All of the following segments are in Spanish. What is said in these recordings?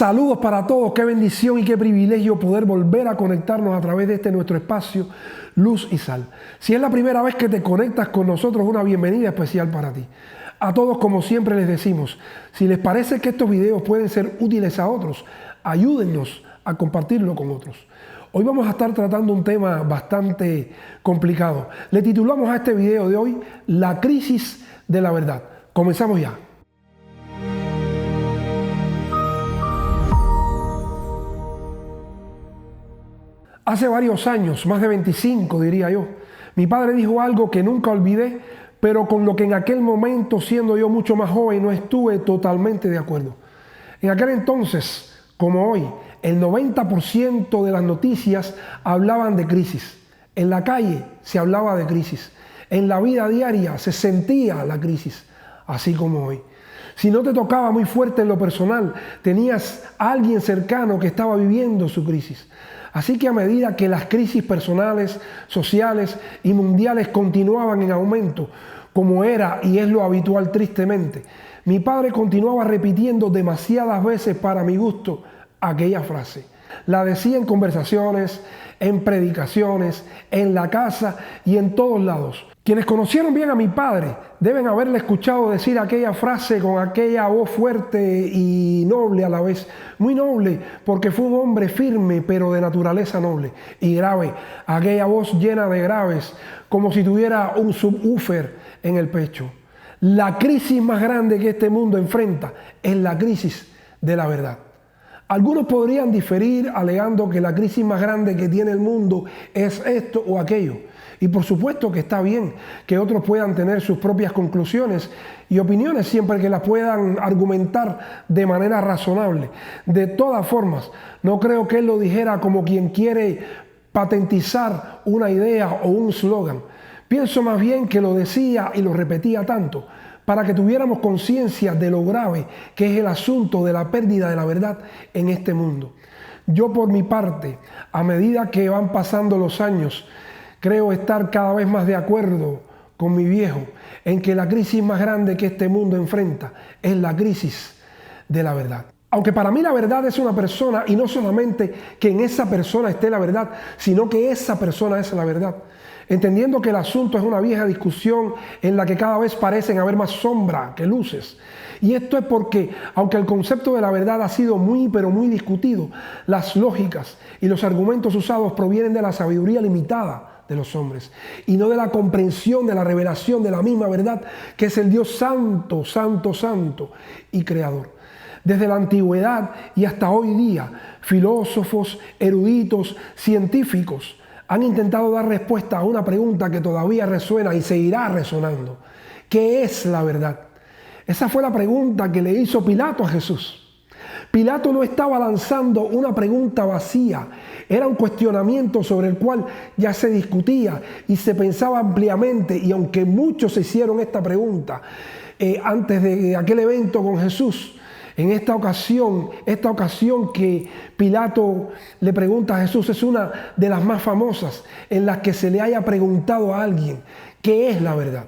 Saludos para todos, qué bendición y qué privilegio poder volver a conectarnos a través de este nuestro espacio Luz y Sal. Si es la primera vez que te conectas con nosotros, una bienvenida especial para ti. A todos, como siempre les decimos, si les parece que estos videos pueden ser útiles a otros, ayúdennos a compartirlo con otros. Hoy vamos a estar tratando un tema bastante complicado. Le titulamos a este video de hoy La crisis de la verdad. Comenzamos ya. Hace varios años, más de 25 diría yo, mi padre dijo algo que nunca olvidé, pero con lo que en aquel momento, siendo yo mucho más joven, no estuve totalmente de acuerdo. En aquel entonces, como hoy, el 90% de las noticias hablaban de crisis. En la calle se hablaba de crisis. En la vida diaria se sentía la crisis, así como hoy. Si no te tocaba muy fuerte en lo personal, tenías a alguien cercano que estaba viviendo su crisis. Así que a medida que las crisis personales, sociales y mundiales continuaban en aumento, como era y es lo habitual tristemente, mi padre continuaba repitiendo demasiadas veces para mi gusto aquella frase. La decía en conversaciones, en predicaciones, en la casa y en todos lados. Quienes conocieron bien a mi padre deben haberle escuchado decir aquella frase con aquella voz fuerte y noble a la vez. Muy noble porque fue un hombre firme pero de naturaleza noble. Y grave, aquella voz llena de graves, como si tuviera un subwoofer en el pecho. La crisis más grande que este mundo enfrenta es la crisis de la verdad. Algunos podrían diferir alegando que la crisis más grande que tiene el mundo es esto o aquello. Y por supuesto que está bien que otros puedan tener sus propias conclusiones y opiniones siempre que las puedan argumentar de manera razonable. De todas formas, no creo que él lo dijera como quien quiere patentizar una idea o un slogan. Pienso más bien que lo decía y lo repetía tanto para que tuviéramos conciencia de lo grave que es el asunto de la pérdida de la verdad en este mundo. Yo por mi parte, a medida que van pasando los años, creo estar cada vez más de acuerdo con mi viejo en que la crisis más grande que este mundo enfrenta es la crisis de la verdad. Aunque para mí la verdad es una persona y no solamente que en esa persona esté la verdad, sino que esa persona es la verdad. Entendiendo que el asunto es una vieja discusión en la que cada vez parecen haber más sombra que luces. Y esto es porque, aunque el concepto de la verdad ha sido muy pero muy discutido, las lógicas y los argumentos usados provienen de la sabiduría limitada de los hombres y no de la comprensión de la revelación de la misma verdad que es el Dios santo, santo, santo y creador. Desde la antigüedad y hasta hoy día, filósofos, eruditos, científicos han intentado dar respuesta a una pregunta que todavía resuena y seguirá resonando. ¿Qué es la verdad? Esa fue la pregunta que le hizo Pilato a Jesús. Pilato no estaba lanzando una pregunta vacía, era un cuestionamiento sobre el cual ya se discutía y se pensaba ampliamente, y aunque muchos se hicieron esta pregunta antes de aquel evento con Jesús, en esta ocasión que Pilato le pregunta a Jesús es una de las más famosas en las que se le haya preguntado a alguien ¿qué es la verdad?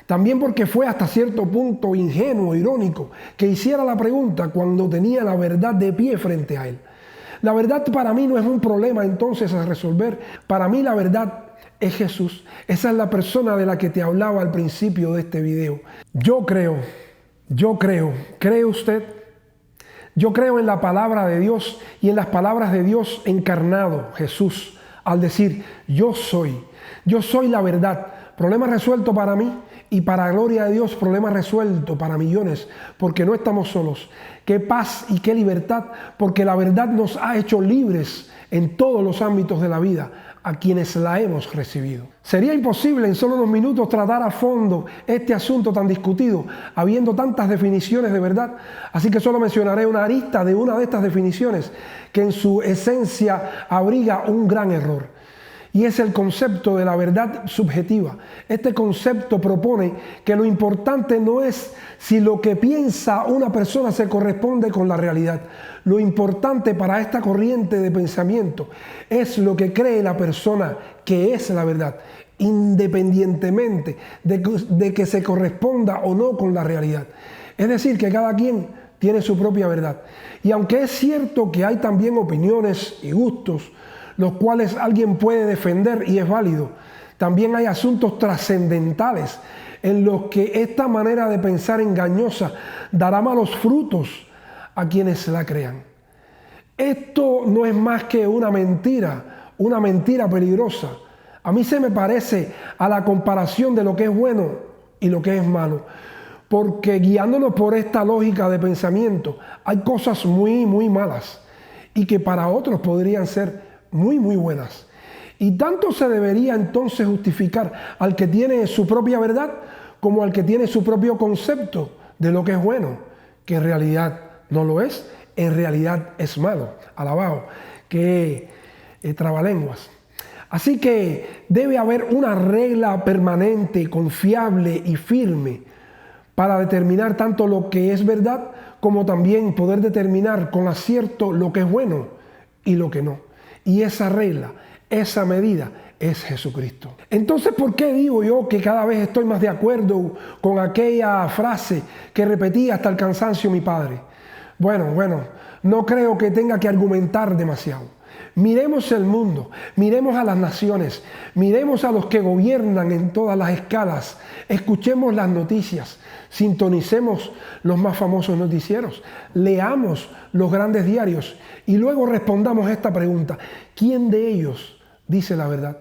También porque fue hasta cierto punto ingenuo, irónico, que hiciera la pregunta cuando tenía la verdad de pie frente a él. La verdad para mí no es un problema entonces a resolver. Para mí la verdad es Jesús. Esa es la persona de la que te hablaba al principio de este video. ¿Cree usted? Yo creo en la palabra de Dios y en las palabras de Dios encarnado, Jesús, al decir, yo soy la verdad. Problema resuelto para mí y para gloria de Dios, problema resuelto para millones, porque no estamos solos. Qué paz y qué libertad, porque la verdad nos ha hecho libres en todos los ámbitos de la vida, a quienes la hemos recibido. Sería imposible en solo unos minutos tratar a fondo este asunto tan discutido, habiendo tantas definiciones de verdad, así que solo mencionaré una arista de una de estas definiciones que en su esencia abriga un gran error. Y es el concepto de la verdad subjetiva. Este concepto propone que lo importante no es si lo que piensa una persona se corresponde con la realidad. Lo importante para esta corriente de pensamiento es lo que cree la persona que es la verdad, independientemente de que se corresponda o no con la realidad. Es decir, que cada quien tiene su propia verdad. Y aunque es cierto que hay también opiniones y gustos, los cuales alguien puede defender y es válido, también hay asuntos trascendentales en los que esta manera de pensar engañosa dará malos frutos a quienes la crean. Esto no es más que una mentira peligrosa. A mí se me parece a la comparación de lo que es bueno y lo que es malo. Porque guiándonos por esta lógica de pensamiento, hay cosas muy malas y que para otros podrían ser muy buenas. Y tanto se debería entonces justificar al que tiene su propia verdad como al que tiene su propio concepto de lo que es bueno, que en realidad no lo es, en realidad es malo. Alabado, que trabalenguas. Así que debe haber una regla permanente, confiable y firme para determinar tanto lo que es verdad como también poder determinar con acierto lo que es bueno y lo que no. Y esa regla, esa medida es Jesucristo. Entonces, ¿por qué digo yo que cada vez estoy más de acuerdo con aquella frase que repetía hasta el cansancio mi padre? Bueno, no creo que tenga que argumentar demasiado. Miremos el mundo, miremos a las naciones, miremos a los que gobiernan en todas las escalas, escuchemos las noticias, sintonicemos los más famosos noticieros, leamos los grandes diarios y luego respondamos esta pregunta: ¿quién de ellos dice la verdad?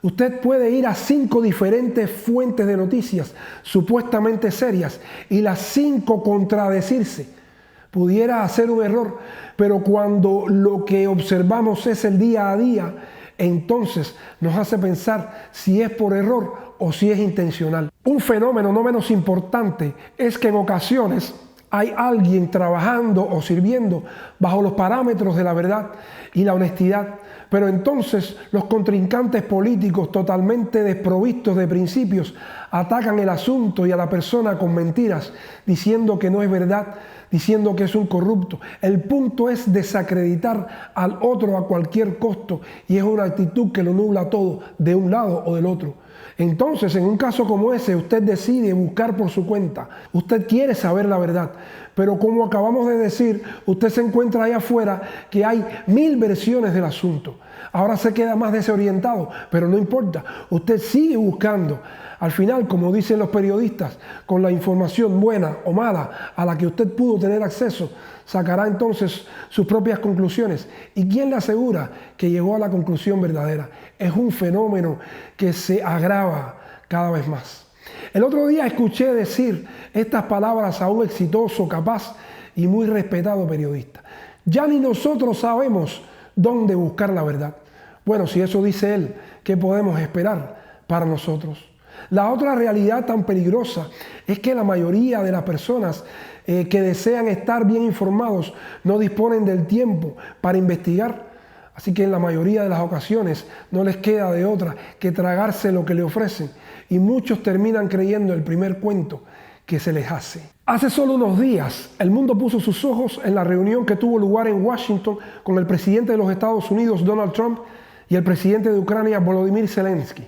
Usted puede ir a 5 diferentes fuentes de noticias supuestamente serias y las 5 contradecirse. Pudiera hacer un error, pero cuando lo que observamos es el día a día, entonces nos hace pensar si es por error o si es intencional. Un fenómeno no menos importante es que en ocasiones hay alguien trabajando o sirviendo bajo los parámetros de la verdad y la honestidad, pero entonces los contrincantes políticos totalmente desprovistos de principios atacan el asunto y a la persona con mentiras, diciendo que no es verdad, diciendo que es un corrupto. El punto es desacreditar al otro a cualquier costo y es una actitud que lo nubla todo de un lado o del otro. Entonces, en un caso como ese, usted decide buscar por su cuenta. Usted quiere saber la verdad, pero como acabamos de decir, usted se encuentra ahí afuera que hay 1000 versiones del asunto. Ahora se queda más desorientado, pero no importa. Usted sigue buscando. Al final, como dicen los periodistas, con la información buena o mala a la que usted pudo tener acceso, sacará entonces sus propias conclusiones. ¿Y quién le asegura que llegó a la conclusión verdadera? Es un fenómeno que se agrava cada vez más. El otro día escuché decir estas palabras a un exitoso, capaz y muy respetado periodista. Ya ni nosotros sabemos dónde buscar la verdad. Bueno, si eso dice él, ¿qué podemos esperar para nosotros? La otra realidad tan peligrosa es que la mayoría de las personas que desean estar bien informados no disponen del tiempo para investigar. Así que en la mayoría de las ocasiones no les queda de otra que tragarse lo que le ofrecen. Y muchos terminan creyendo el primer cuento que se les hace. Hace solo unos días, el mundo puso sus ojos en la reunión que tuvo lugar en Washington con el presidente de los Estados Unidos, Donald Trump, y el presidente de Ucrania, Volodymyr Zelensky.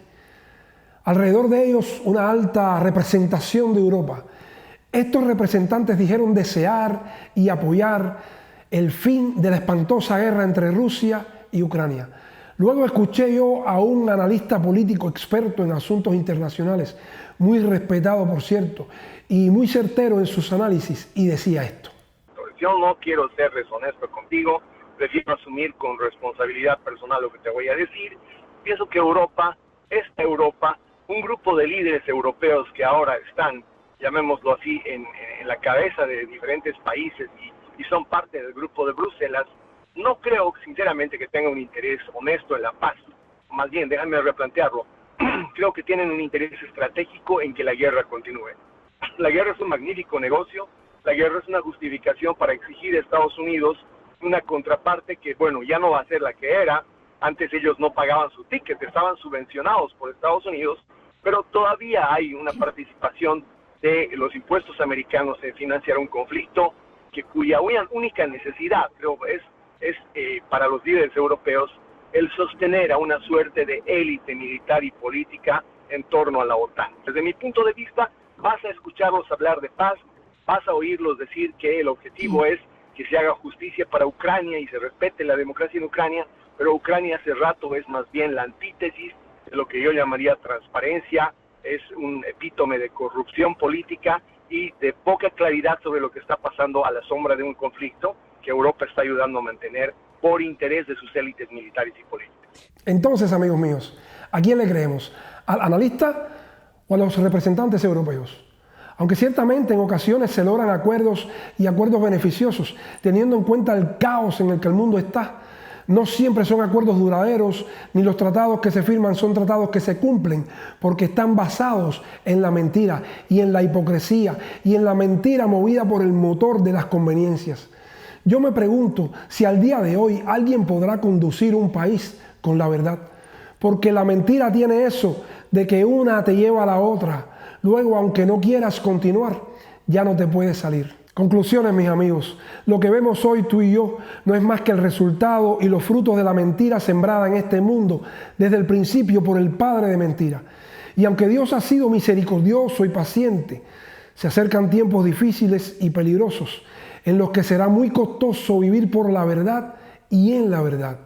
Alrededor de ellos, una alta representación de Europa. Estos representantes dijeron desear y apoyar el fin de la espantosa guerra entre Rusia y Ucrania. Luego escuché yo a un analista político experto en asuntos internacionales, muy respetado por cierto, y muy certero en sus análisis, y decía esto. Yo no quiero ser deshonesto contigo, prefiero asumir con responsabilidad personal lo que te voy a decir. Pienso que Europa, esta Europa, un grupo de líderes europeos que ahora están, llamémoslo así, en la cabeza de diferentes países y son parte del grupo de Bruselas, no creo sinceramente que tengan un interés honesto en la paz. Más bien, déjame replantearlo, creo que tienen un interés estratégico en que la guerra continúe. La guerra es un magnífico negocio, la guerra es una justificación para exigir a Estados Unidos una contraparte que, bueno, ya no va a ser la que era. Antes ellos no pagaban su ticket, estaban subvencionados por Estados Unidos, pero todavía hay una participación de los impuestos americanos en financiar un conflicto cuya única necesidad, creo, es para los líderes europeos el sostener a una suerte de élite militar y política en torno a la OTAN. Desde mi punto de vista, vas a escucharlos hablar de paz vas a oírlos decir que el objetivo es que se haga justicia para Ucrania y se respete la democracia en Ucrania, pero Ucrania hace rato es más bien la antítesis de lo que yo llamaría transparencia, es un epítome de corrupción política y de poca claridad sobre lo que está pasando a la sombra de un conflicto que Europa está ayudando a mantener por interés de sus élites militares y políticas. Entonces, amigos míos, ¿a quién le creemos? ¿Al analista o a los representantes europeos? Aunque ciertamente en ocasiones se logran acuerdos y acuerdos beneficiosos, teniendo en cuenta el caos en el que el mundo está, no siempre son acuerdos duraderos, ni los tratados que se firman son tratados que se cumplen, porque están basados en la mentira y en la hipocresía y en la mentira movida por el motor de las conveniencias. Yo me pregunto si al día de hoy alguien podrá conducir un país con la verdad, porque la mentira tiene eso de que una te lleva a la otra. Luego, aunque no quieras continuar, ya no te puedes salir. Conclusiones, mis amigos. Lo que vemos hoy tú y yo no es más que el resultado y los frutos de la mentira sembrada en este mundo desde el principio por el padre de mentira. Y aunque Dios ha sido misericordioso y paciente, se acercan tiempos difíciles y peligrosos en los que será muy costoso vivir por la verdad y en la verdad.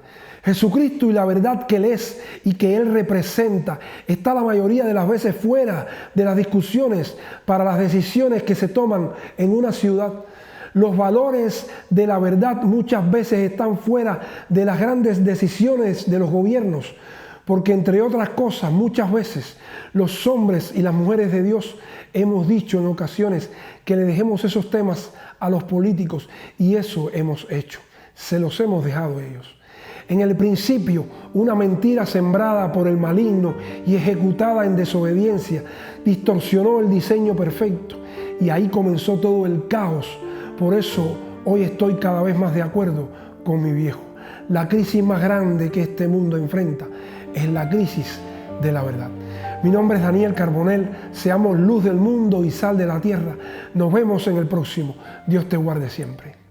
Jesucristo y la verdad que Él es y que Él representa está la mayoría de las veces fuera de las discusiones para las decisiones que se toman en una ciudad. Los valores de la verdad muchas veces están fuera de las grandes decisiones de los gobiernos, porque entre otras cosas muchas veces los hombres y las mujeres de Dios hemos dicho en ocasiones que le dejemos esos temas a los políticos y eso hemos hecho, se los hemos dejado a ellos. En el principio, una mentira sembrada por el maligno y ejecutada en desobediencia distorsionó el diseño perfecto y ahí comenzó todo el caos. Por eso hoy estoy cada vez más de acuerdo con mi viejo. La crisis más grande que este mundo enfrenta es la crisis de la verdad. Mi nombre es Daniel Carbonell, seamos luz del mundo y sal de la tierra. Nos vemos en el próximo. Dios te guarde siempre.